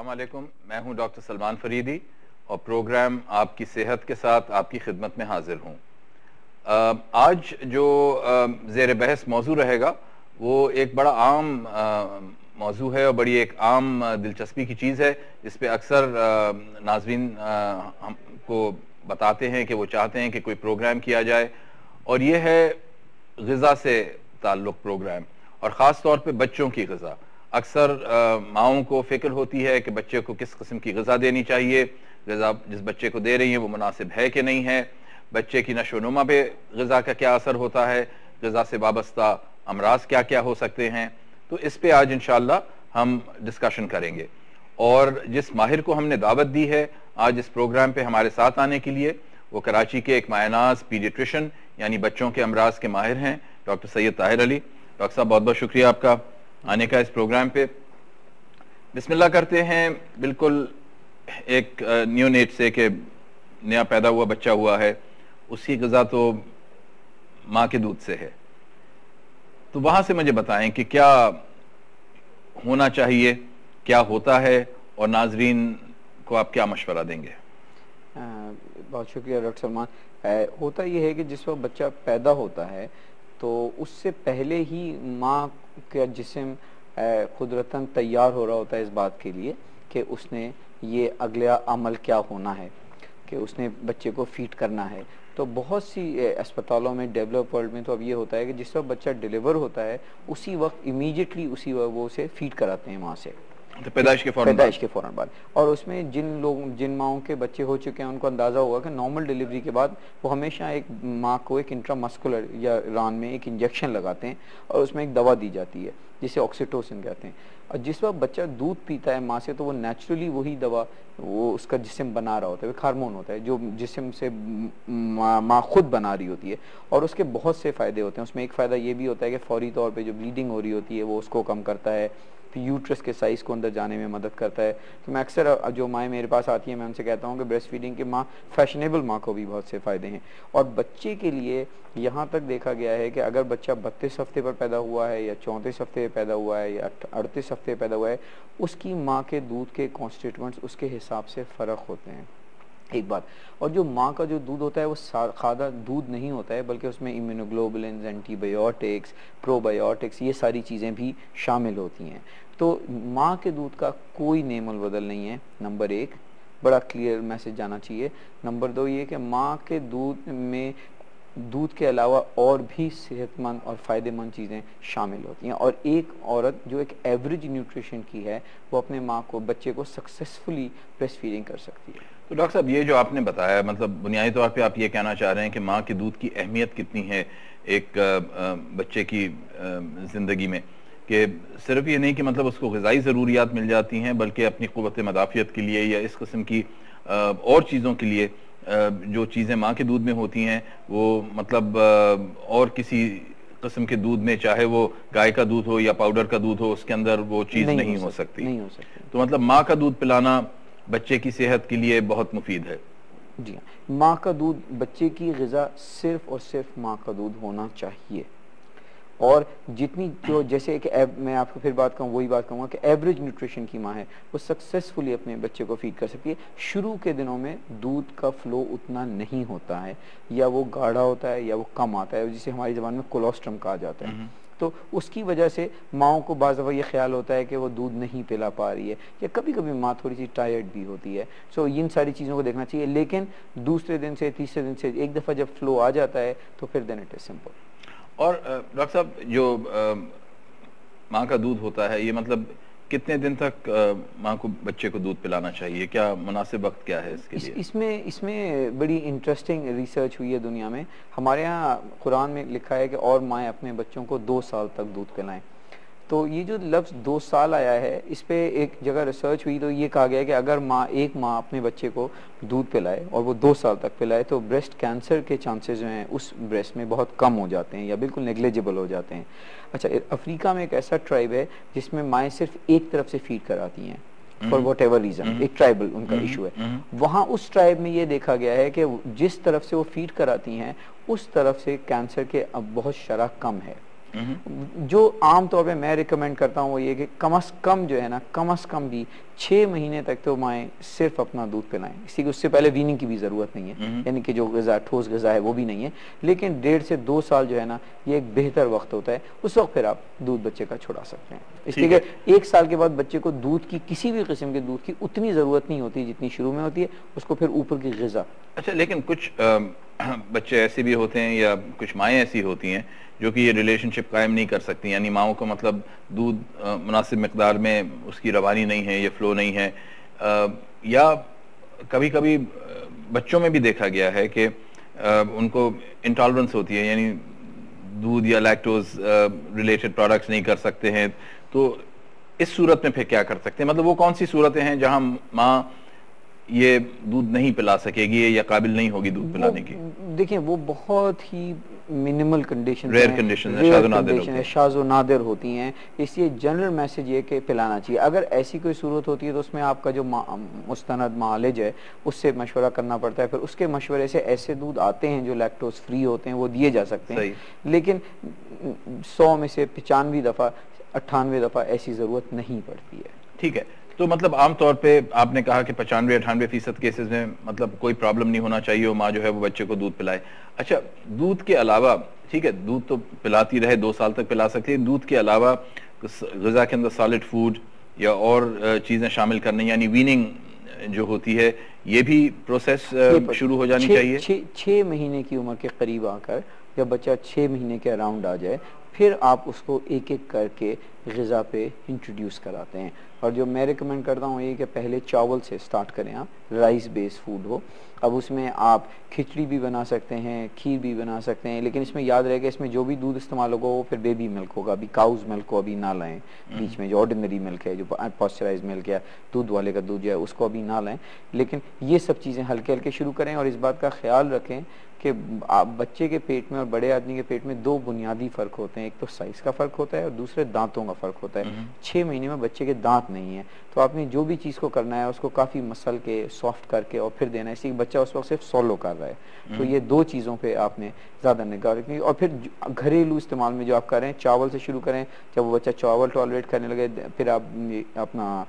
अस्सलाम वालेकुम, मैं हूं डॉक्टर सलमान फरीदी और प्रोग्राम आपकी सेहत के साथ आपकी खिदमत में हाजिर हूं। आज जो ज़ेर बहस मौजू रहेगा वो एक बड़ा आम मौजू है और बड़ी एक आम दिलचस्पी की चीज़ है, जिस पे अक्सर नाज़रीन हमको बताते हैं कि वो चाहते हैं कि कोई प्रोग्राम किया जाए, और ये है ग़िज़ा से ताल्लुक़ प्रोग्राम, और ख़ास तौर पे बच्चों की ग़िज़ा। अक्सर माओं को फ़िक्र होती है कि बच्चे को किस किस्म की ग़िज़ा देनी चाहिए, ग़िज़ा जिस बच्चे को दे रही है वो मुनासिब है कि नहीं है, बच्चे की नशोनुमा पे ग़िज़ा का क्या असर होता है, ग़िज़ा से वाबस्ता अमराज क्या क्या हो सकते हैं। तो इस पे आज इंशाअल्लाह हम डिस्कशन करेंगे, और जिस माहिर को हमने दावत दी है आज इस प्रोग्राम पे हमारे साथ आने के लिए, वो कराची के एक मायनाज पीडियाट्रिशन यानी बच्चों के अमराज के माहिर हैं, डॉक्टर सैयद ताहिर अली। डॉक्टर साहब, बहुत बहुत शुक्रिया आपका आने का इस प्रोग्राम पे। बिस्मिल्लाह करते हैं बिल्कुल एक न्यूनेट से, कि नया पैदा हुआ बच्चा हुआ है, उसकी ग़िज़ा तो माँ के दूध से है। तो वहाँ से मुझे बताएं कि क्या होना चाहिए, क्या होता है, और नाजरीन को आप क्या मशवरा देंगे? बहुत शुक्रिया डॉक्टर सलमान। होता यह है कि जिस वक्त बच्चा पैदा होता है तो उससे पहले ही माँ का जिस्म कुदरतन तैयार हो रहा होता है इस बात के लिए कि उसने ये अगला अमल क्या होना है, कि उसने बच्चे को फीड करना है। तो बहुत सी अस्पतालों में, डेवलप वर्ल्ड में तो अब ये होता है कि जिस वक्त बच्चा डिलीवर होता है उसी वक्त इमीडिएटली उसी वक्त वो उसे फीड कराते हैं माँ से, तो पैदाइश के फौरन बाद। और उसमें जिन माओं के बच्चे हो चुके हैं उनको अंदाज़ा होगा कि नॉर्मल डिलीवरी के बाद वो हमेशा एक माँ को एक इंट्रामस्कुलर या रान में एक इंजेक्शन लगाते हैं और उसमें एक दवा दी जाती है जिसे ऑक्सीटोसिन कहते हैं। और जिस वक्त बच्चा दूध पीता है माँ से तो वो नेचुरली वही दवा वो उसका जिस्म बना रहा होता है, वो हार्मोन होता है जो जिस्म से माँ खुद बना रही होती है, और उसके बहुत से फ़ायदे होते हैं। उसमें एक फ़ायदा ये भी होता है कि फौरी तौर पर जो ब्लीडिंग हो रही होती है वो उसको कम करता है, फिर यूट्रस के साइज़ को अंदर जाने में मदद करता है। तो मैं अक्सर जो माएँ मेरे पास आती हैं मैं उनसे कहता हूँ कि ब्रेस्ट फीडिंग के माँ फैशनेबल माँ को भी बहुत से फ़ायदे हैं। और बच्चे के लिए यहाँ तक देखा गया है कि अगर बच्चा 32 हफ्ते पर पैदा हुआ है या 34 हफ्ते पर पैदा हुआ है या 38 हफ्ते पर पैदा हुआ है, उसकी माँ के दूध के कॉन्स्टिट्यूएंट्स उसके हिसाब से फ़र्क होते हैं, एक बात। और जो माँ का जो दूध होता है वो सादा दूध नहीं होता है, बल्कि उसमें इम्यूनोग्लोबुलिन्स, एंटीबायोटिक्स, प्रोबायोटिक्स, ये सारी चीज़ें भी शामिल होती हैं। तो माँ के दूध का कोई नेमल बदल नहीं है, नंबर एक, बड़ा क्लियर मैसेज जाना चाहिए। नंबर दो ये कि माँ के दूध में दूध के अलावा और भी सेहतमंद और फ़ायदेमंद चीज़ें शामिल होती हैं, और एक औरत जो एक एवरेज न्यूट्रिशन की है वो अपने माँ को, बच्चे को सक्सेसफुली ब्रेस्ट फीडिंग कर सकती है। तो डॉक्टर साहब, ये जो आपने बताया, मतलब बुनियादी तौर पे आप ये कहना चाह रहे हैं कि माँ के दूध की अहमियत कितनी है एक बच्चे की ज़िंदगी में, कि सिर्फ ये नहीं कि मतलब उसको ग़िज़ाई ज़रूरियात मिल जाती हैं, बल्कि अपनी क़ुव्वत मदाफ़ियत के लिए या इस किस्म की और चीज़ों के लिए जो चीज़ें माँ के दूध में होती हैं वो मतलब और किसी किस्म के दूध में, चाहे वो गाय का दूध हो या पाउडर का दूध हो, उसके अंदर वो चीज़ नहीं हो सकती। तो मतलब माँ का दूध पिलाना बच्चे की सेहत के लिए बहुत मुफीद है। जी हाँ, माँ का दूध, बच्चे की ग़िज़ा सिर्फ और सिर्फ माँ का दूध होना चाहिए। और जितनी जो जैसे कि मैं आपको फिर बात कहूँ, वही बात कहूँगा कि एवरेज न्यूट्रिशन की माँ है वो सक्सेसफुली अपने बच्चे को फीड कर सकती है। शुरू के दिनों में दूध का फ्लो उतना नहीं होता है, या वो गाढ़ा होता है या वो कम आता है, जिसे हमारी ज़बान में कोलोस्ट्रम कहा जाता है। तो उसकी वजह से माओं को बाज़ दफ़ा ये ख्याल होता है कि वो दूध नहीं पिला पा रही है, या कभी कभी माँ थोड़ी सी टायर्ड भी होती है। सो इन सारी चीज़ों को देखना चाहिए, लेकिन दूसरे दिन से, तीसरे दिन से एक दफ़ा जब फ्लो आ जाता है तो फिर देन इट इज़ सिंपल। और डॉक्टर साहब, जो माँ का दूध होता है, ये मतलब कितने दिन तक माँ को, बच्चे को दूध पिलाना चाहिए, क्या मुनासिब वक्त क्या है इसके लिए? इसमें बड़ी इंटरेस्टिंग रिसर्च हुई है दुनिया में। हमारे यहाँ कुरान में लिखा है कि और माएँ अपने बच्चों को 2 साल तक दूध पिलाएं। तो ये जो लफ्ज़ 2 साल आया है, इस पे एक जगह रिसर्च हुई तो ये कहा गया कि अगर एक माँ अपने बच्चे को दूध पिलाए और वो 2 साल तक पिलाए तो ब्रेस्ट कैंसर के चांसेस जो हैं उस ब्रेस्ट में बहुत कम हो जाते हैं या बिल्कुल नेग्लिजिबल हो जाते हैं। अच्छा, अफ्रीका में एक ऐसा ट्राइब है जिसमें माएँ सिर्फ एक तरफ से फीड कराती हैं फॉर वॉट एवर रीज़न, एक ट्राइबल उनका इशू है। वहाँ उस ट्राइब में ये देखा गया है कि जिस तरफ से वो फीड कराती हैं उस तरफ से कैंसर के अब बहुत शरह कम है। जो आम तौर पे मैं रिकमेंड करता हूँ वो ये कि कम से कम जो है ना, कम से कम भी 6 महीने तक तो माएँ सिर्फ अपना दूध पिलाएं। इसी उससे पहले वीनिंग की भी ज़रूरत नहीं है, यानी कि जो ग़िज़ा ठोस ग़िज़ा है वो भी नहीं है, लेकिन 1.5 से 2 साल जो है ना ये एक बेहतर वक्त होता है। उस वक्त फिर आप दूध बच्चे का छुड़ा सकते हैं। इसलिए कि 1 साल के बाद बच्चे को दूध की, किसी भी किस्म के दूध की उतनी ज़रूरत नहीं होती जितनी शुरू में होती है, उसको फिर ऊपर की ग़िज़ा। अच्छा, लेकिन कुछ बच्चे ऐसे भी होते हैं या कुछ माएँ ऐसी होती हैं जो कि ये रिलेशनशिप कायम नहीं कर सकती, यानी माओं को मतलब दूध मुनासिब मिकदार में उसकी रवानी नहीं है, ये फ्लो नहीं है, या कभी कभी बच्चों में भी देखा गया है कि उनको इंटॉलरेंस होती है, यानी दूध या लैक्टोज रिलेटेड प्रोडक्ट्स नहीं कर सकते हैं। तो इस सूरत में फिर क्या कर सकते हैं, मतलब वो कौन सी सूरतें हैं जहां माँ ये दूध नहीं पिला सकेगी या काबिल नहीं होगी दूध पिलाने की? देखिए वो बहुत ही मिनिमल कंडीशन, रेयर कंडीशन है, शाज़ो नादिर होती हैं। इसलिए जनरल मैसेज ये कि पिलाना चाहिए। अगर ऐसी कोई सूरत होती है तो उसमें आपका जो मुस्तनद मालिज है उससे मशवरा करना पड़ता है। फिर उसके मशवरे से ऐसे दूध आते हैं जो लैक्टोज फ्री होते हैं, वो दिए जा सकते हैं। लेकिन 100 में से 95 दफ़ा 98 दफ़ा ऐसी ज़रूरत नहीं पड़ती है। ठीक है, तो मतलब आमतौर पे आपने कहा कि 95-98% केसेस में मतलब कोई प्रॉब्लम नहीं होना चाहिए और माँ जो है वो बच्चे को दूध पिलाए। अच्छा, दूध के अलावा, ठीक है, दूध तो पिलाती रहे, 2 साल तक पिला सकती है, दूध के अलावा ग़िज़ा के अंदर सॉलिड फूड या और चीज़ें शामिल करनी, यानी वीनिंग जो होती है, ये भी प्रोसेस शुरू हो जानी चाहिए? 6 महीने की उम्र के करीब आकर, जब बच्चा 6 महीने के अराउंड आ जाए, फिर आप उसको एक एक करके ग़िज़ा पे इंट्रोड्यूस कराते हैं। और जो मैं रिकमेंड करता हूँ ये कि पहले चावल से स्टार्ट करें, आप राइस बेस्ड फूड हो। अब उसमें आप खिचड़ी भी बना सकते हैं, खीर भी बना सकते हैं, लेकिन इसमें याद रहेगा इसमें जो भी दूध इस्तेमाल होगा वो फिर बेबी मिल्क होगा। अभी काउज मिल्क को अभी ना लाएं, बीच में जो ऑर्डिनरी मिल्क है, जो पॉस्चराइज मिल्क है, दूध वाले का दूध जो है, उसको अभी ना लाएं। लेकिन ये सब चीज़ें हल्के हल्के शुरू करें और इस बात का ख्याल रखें कि बच्चे के पेट में और बड़े आदमी के पेट में 2 बुनियादी फ़र्क होते हैं। एक तो साइज़ का फ़र्क होता है और दूसरे दांतों का फ़र्क होता है। 6 महीने में बच्चे के दांत नहीं है, तो आपने जो भी चीज़ को करना है उसको काफ़ी मसल के सॉफ्ट करके और फिर देना है। इसलिए बच्चा उस वक्त सिर्फ सॉलो कर रहा है। तो ये 2 चीज़ों पे आपने ज़्यादा निगाह रखनी। और फिर घरेलू इस्तेमाल में जो आप करें, चावल से शुरू करें। जब वो बच्चा चावल टॉलरेट करने लगे, फिर आप अपना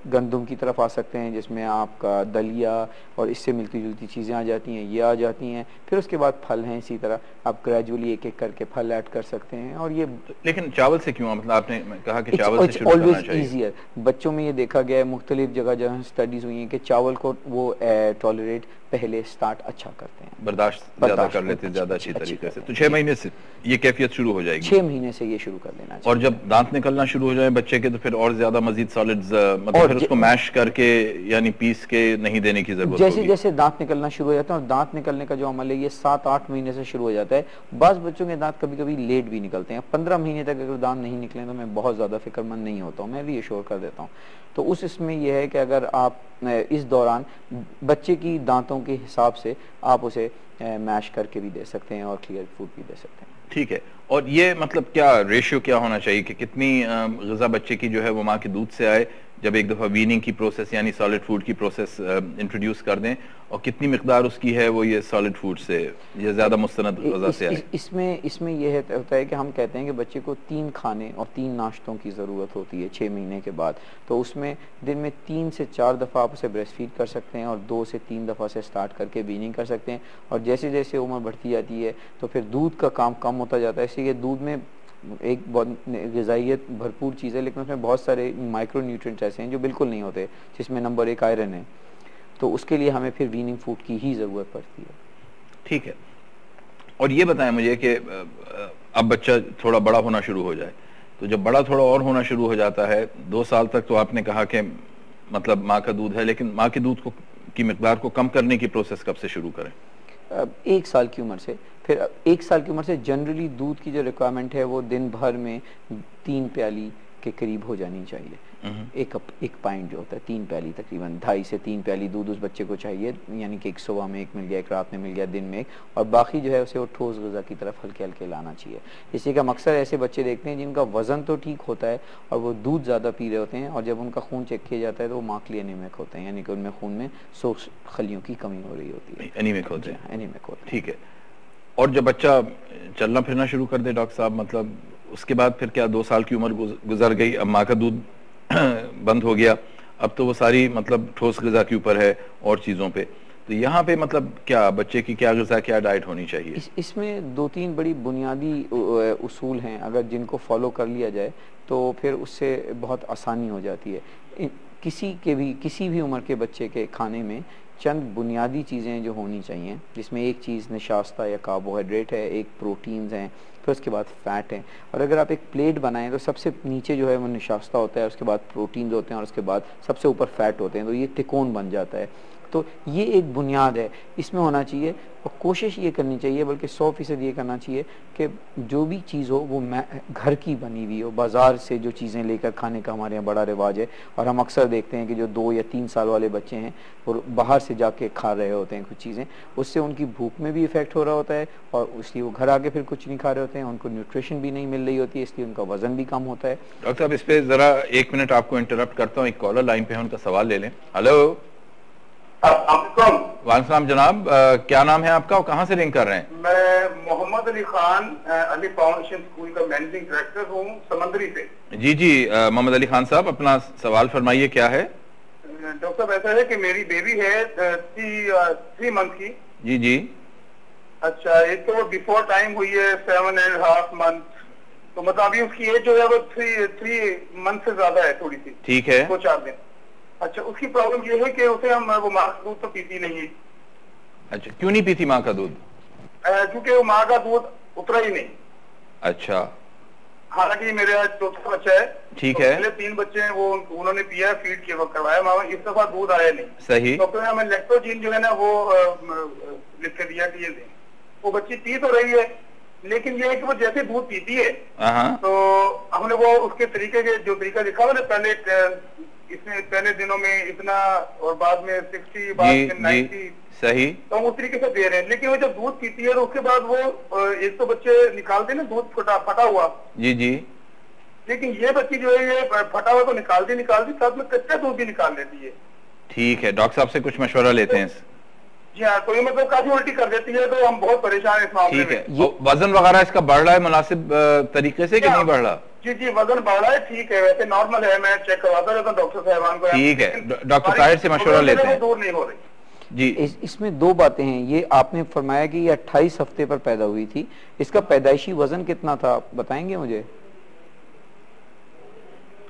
गंदम की तरफ आ सकते हैं, जिसमें आपका दलिया और इससे मिलती जुलती चीज़ें आ जाती हैं, ये आ जाती हैं। फिर उसके बाद फल हैं, इसी तरह आप ग्रेजुअली एक एक करके फल ऐड कर सकते हैं। और ये लेकिन चावल से क्यों, मतलब आपने कहा कि चावल से शुरू करना चाहिए? ईजियर। बच्चों में ये देखा गया है, मुख्तलिफ जगह जहाँ स्टडीज हुई हैं कि चावल को वो टॉलरेट पहले स्टार्ट अच्छा करते हैं, बर्दाश्त ज़्यादा कर लेते हैं, ज़्यादा अच्छी तरीके से। तो 6 महीने से ये कैफियत शुरू हो जाएगी? 6 महीने से ये शुरू कर देना चाहिए। और जब दांत निकलना शुरू हो जाए बच्चे के, तो फिर और ज्यादा मजीद सॉलिड्स, मतलब फिर उसको मैश करके यानी पीस के नहीं देने की जरूरत जैसे होगी? जैसे दांत निकलना शुरू हो जाता है, और दांत निकलने का जो अमल है ये 7-8 महीने से शुरू हो जाता है। बाज़ बच्चों के दांत कभी कभी लेट भी निकलते हैं। 15 महीने तक अगर दांत नहीं निकले तो मैं बहुत ज़्यादा फिक्रमंद नहीं होता हूँ, मैं रीअश्योर कर देता हूँ। तो उस इसमें यह है कि अगर आप इस दौरान बच्चे की दांतों के हिसाब से आप उसे मैश करके भी दे सकते हैं और क्लियर फूड भी दे सकते हैं। ठीक है, और ये मतलब क्या रेशियो क्या होना चाहिए कि कितनी ग़िज़ा बच्चे की जो है वो माँ के दूध से आए जब एक दफ़ा वीनिंग की प्रोसेस यानी सॉलिड फूड की प्रोसेस इंट्रोड्यूस कर दें, और कितनी मिकदार उसकी है वो ये सॉलिड फूड से या ज़्यादा मुस्तनद ग़िज़ा से आए? इसमें यह होता है कि हम कहते हैं कि बच्चे को 3 खाने और 3 नाश्तों की ज़रूरत होती है 6 महीने के बाद। तो उसमें दिन में 3 से 4 दफ़ा आप उसे ब्रेस्ट फीड कर सकते हैं और 2 से 3 दफ़ा से स्टार्ट करके वीनिंग कर सकते हैं। और जैसे जैसे उम्र बढ़ती जाती है तो फिर दूध का काम कम होता जाता है। इसलिए दूध में एक बहुत ग़िज़ाइयत भरपूर चीज़ है, लेकिन उसमें बहुत सारे माइक्रो न्यूट्रिएंट्स ऐसे हैं जो बिल्कुल नहीं होते, जिसमें नंबर 1 आयरन है। तो उसके लिए हमें फिर वीनिंग फूड की ही ज़रूरत पड़ती है। ठीक है, और ये बताएं मुझे कि अब बच्चा थोड़ा बड़ा होना शुरू हो जाए, तो जब बड़ा थोड़ा और होना शुरू हो जाता है, 2 साल तक तो आपने कहा कि मतलब माँ का दूध है, लेकिन माँ के दूध को की मिकदार को कम करने की प्रोसेस कब से शुरू करें? 1 साल की उम्र से। फिर 1 साल की उम्र से जनरली दूध की जो रिक्वायरमेंट है वो दिन भर में 3 प्याली के करीब हो जानी चाहिए। एक पाइंट जो होता है 3 प्याली, तकरीबन 2.5 से 3 प्याली दूध उस बच्चे को चाहिए, यानी कि एक सुबह में 1 मिल गया, एक रात में मिल गया, दिन में 1, और बाकी जो है उसे वो ठोस ग़िज़ा की तरफ हल्के हल्के लाना चाहिए। इसी का मकसद ऐसे बच्चे देखते हैं जिनका वज़न तो ठीक होता है और वो दूध ज़्यादा पी रहे होते हैं, और जब उनका खून चेक किया जाता है तो वो माकली एनीमिक होते हैं, यानी कि उनमें खून में सोक्स खलियों की कमी हो रही होती है। एनीमिक होते हैं? एनीमिक होते हैं। ठीक है, और जब बच्चा चलना फिरना शुरू कर दे डॉक्टर साहब, मतलब उसके बाद फिर क्या 2 साल की उम्र गुजर गई, अब माँ का दूध बंद हो गया, अब तो वो सारी मतलब ठोस ग़िज़ा के ऊपर है और चीज़ों पे। तो यहाँ पे मतलब क्या बच्चे की क्या ग़िज़ा, क्या डाइट होनी चाहिए? इसमें 2-3 बड़ी बुनियादी उसूल हैं, अगर जिनको फॉलो कर लिया जाए तो फिर उससे बहुत आसानी हो जाती है। किसी भी उम्र के बच्चे के खाने में चंद बुनियादी चीज़ें जो होनी चाहिए, जिसमें एक चीज़ निशास्ता या कार्बोहाइड्रेट है, एक प्रोटीन्स हैं, फिर उसके बाद फ़ैट है। और अगर आप एक प्लेट बनाएं तो सबसे नीचे जो है वो निशास्ता होता है, उसके बाद प्रोटीन्स होते हैं और उसके बाद सबसे ऊपर फैट होते हैं, तो ये त्रिकोण बन जाता है। तो ये एक बुनियाद है, इसमें होना चाहिए। और कोशिश ये करनी चाहिए, बल्कि 100% ये करना चाहिए कि जो भी चीज़ हो वो घर की बनी हुई हो। बाज़ार से जो चीज़ें लेकर खाने का हमारे यहाँ बड़ा रिवाज है, और हम अक्सर देखते हैं कि जो 2 या 3 साल वाले बच्चे हैं और बाहर से जाके खा रहे होते हैं कुछ चीज़ें, उससे उनकी भूख में भी इफ़ेक्ट हो रहा होता है, और इसलिए वो घर आके फिर कुछ नहीं खा रहे होते हैं, उनको न्यूट्रिशन भी नहीं मिल रही होती है, इसलिए उनका वज़न भी कम होता है। डॉक्टर साहब, इस पर ज़रा 1 मिनट आपको इंटरप्ट करता हूँ, एक कॉलर लाइन पे है, उनका सवाल ले लें। हेलो। वालेकुम जनाब, क्या नाम है आपका और कहाँ से रिंग कर रहे हैं? मैं मोहम्मद अली खान, अली फाउंडेशन स्कूल का मैनेजिंग डायरेक्टर हूँ, समंदरी से। जी जी, मोहम्मद अली खान साहब, अपना सवाल फरमाइए, क्या है? डॉक्टर साहब, ऐसा है कि मेरी बेबी है 3 मंथ की। जी जी। अच्छा, एक तो बिफोर टाइम हुई है 7.5 मंथ, तो मतलब अभी उसकी एज जो है वो 3 मंथ से ज्यादा है थोड़ी सी। ठीक है। 2-4 दिन। अच्छा, उसकी प्रॉब्लम ये है कि उसे वो माँ का दूध तो पीती नहीं है। अच्छा, क्यों नहीं पीती माँ का दूध? क्योंकि वो माँ का दूध उतरा ही नहीं। अच्छा। हालांकि मेरे आज 4था बच्चा है। ठीक तो है। पहले 3 बच्चे हैं, वो उन्होंने पिया, फीड के वक्त करवाया, मामा इस दफा दूध आया नहीं। सही। डॉक्टर ने हमें लैक्टोजीन जो है ना वो लिख के दिया कि ये दें। वो बच्ची पी तो रही है, लेकिन ये है कि वो जैसे दूध पीती है तो हमने वो उसके तरीके के जो तरीका लिखा हुआ ना, पहले इसमें पहले दिनों में इतना और बाद में 60, बाद में 90, सही, तो हम उस तरीके से दे रहे हैं। लेकिन वो जब दूध पीती है तो उसके बाद वो एक तो बच्चे निकालते हैं ना दूध फटा हुआ। जी जी। लेकिन ये बच्ची जो है ये फटा हुआ तो निकालती साथ में कच्चा दूध भी निकाल लेती है। ठीक है, डॉक्टर साहब से कुछ मशवरा लेते हैं। जी हाँ, तो ये मतलब काफी उल्टी कर देती है, तो हम बहुत परेशान हैं इस मामले में। ठीक है, वजन वगैरह इसका बढ़ रहा है मुनासिब तरीके से कि नहीं बढ़ रहा? जी जी, वजन बढ़ रहा है, ठीक है, वैसे नॉर्मल है, मैं चेक करवाता रहता हूँ डॉक्टर साहबान को। ठीक है, डॉक्टर ताहिर से मशवरा लेते हैं। दूर नहीं हो रही जी। इसमें 2 बातें हैं। ये आपने फरमाया कि ये 28 हफ्ते पर पैदा हुई थी, इसका पैदाइशी वजन कितना था, आप बताएंगे मुझे?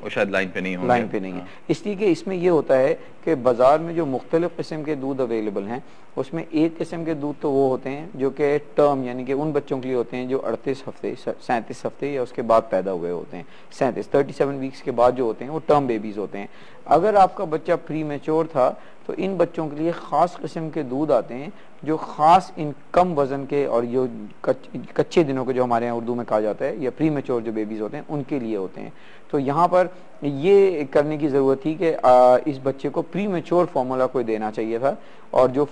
वो शायद लाइन पे नहीं होंगे। लाइन पे नहीं है, इसलिए कि इसमें ये होता है कि बाजार में जो मुख्तलिफ किस्म के दूध अवेलेबल हैं, उसमें एक किस्म के दूध तो वो होते हैं जो कि टर्म यानी कि उन बच्चों के लिए होते हैं जो 38 हफ्ते 37 हफ्ते या उसके बाद पैदा हुए होते हैं। 37 वीक्स के बाद जो होते हैं वो टर्म बेबीज होते हैं। अगर आपका बच्चा प्री मैच्योर था तो इन बच्चों के लिए ख़ास किस्म के दूध आते हैं जो ख़ास इन कम वज़न के और जो कच्चे दिनों के जो हमारे यहाँ उर्दू में कहा जाता है, या प्री मैच्योर जो बेबीज़ होते हैं उनके लिए होते हैं। तो यहाँ पर ये करने की ज़रूरत थी कि इस बच्चे को प्री मैच्योर फार्मूला कोई देना चाहिए था, और जो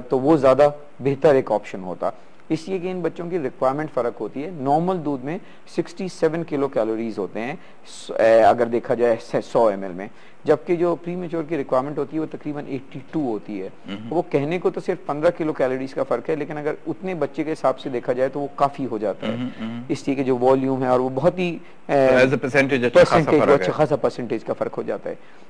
तो वो ज़्यादा बेहतर एक ऑप्शन होता, इसलिए कि इन बच्चों की रिक्वायरमेंट फ़र्क होती है। नॉर्मल दूध में 67 किलो कैलोरीज होते हैं अगर देखा जाए 100 ml में, जबकि जो प्री मैच्योर की रिक्वायरमेंट होती है वो तकरीबन 82 होती है। वो कहने को तो सिर्फ 15 किलो कैलोरीज का फ़र्क है, लेकिन अगर उतने बच्चे के हिसाब से देखा जाए तो वो काफ़ी हो जाता है, इसलिए कि जो वॉल्यूम है और वो बहुत ही परसेंटेज अच्छा खासा परसेंटेज का फ़र्क हो जाता है।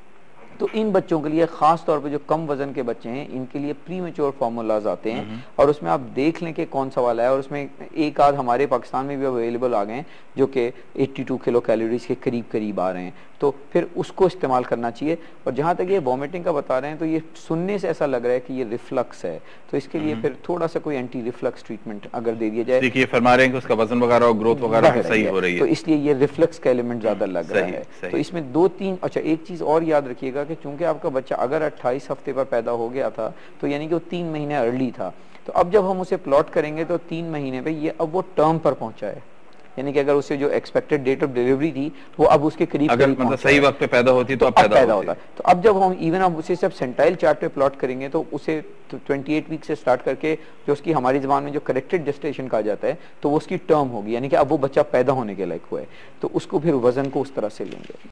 तो इन बच्चों के लिए ख़ास तौर पे जो कम वजन के बच्चे हैं, इनके लिए प्री मैच्योर फार्मूलाज आते हैं, और उसमें आप देख लें कि कौन सा वाला है, और उसमें एक आध हमारे पाकिस्तान में भी अवेलेबल आ गए हैं जो कि 82 किलो कैलोरीज के करीब आ रहे हैं, तो फिर उसको इस्तेमाल करना चाहिए। और जहाँ तक ये वॉमिटिंग का बता रहे हैं, तो ये सुनने से ऐसा लग रहा है कि ये रिफ्लक्स है, तो इसके लिए फिर थोड़ा सा कोई एंटी रिफ्लक्स ट्रीटमेंट अगर दे दिया जाए। देखिए फरमा रहे हैं कि उसका वजन वगैरह और ग्रोथ वगैरह सही हो रही है, तो इसलिए ये रिफ्लक्स का एलिमेंट ज्यादा लग रहा है। तो इसमें 2-3 अच्छा एक चीज और याद रखिएगा कि चूंकि आपका बच्चा अगर 28 हफ्ते पर पैदा हो गया था तो यानी कि वो 3 महीने अर्ली था, तो अब जब हम उसे प्लॉट करेंगे तो 3 महीने पे ये अब वो टर्म पर पहुंचा है, यानी कि अगर उसे जो एक्सपेक्टेड डेट ऑफ डिलीवरी थी वो अब उसके करीब अगर मतलब सही वक्त पे पैदा होती तो अब पैदा होता। तो अब जब हम इवन अब उसे सब सेंटाइल चार्ट पे प्लॉट करेंगे तो उसे 28 वीक से स्टार्ट करके जो उसकी हमारी ज़बान में जो करेक्टेड जेस्टेशन कहा जाता है, तो वो उसकी टर्म होगी, यानी कि अब वो बच्चा पैदा होने के लायक हुआ है, तो उसको फिर वजन को उस तरह से लेंगे।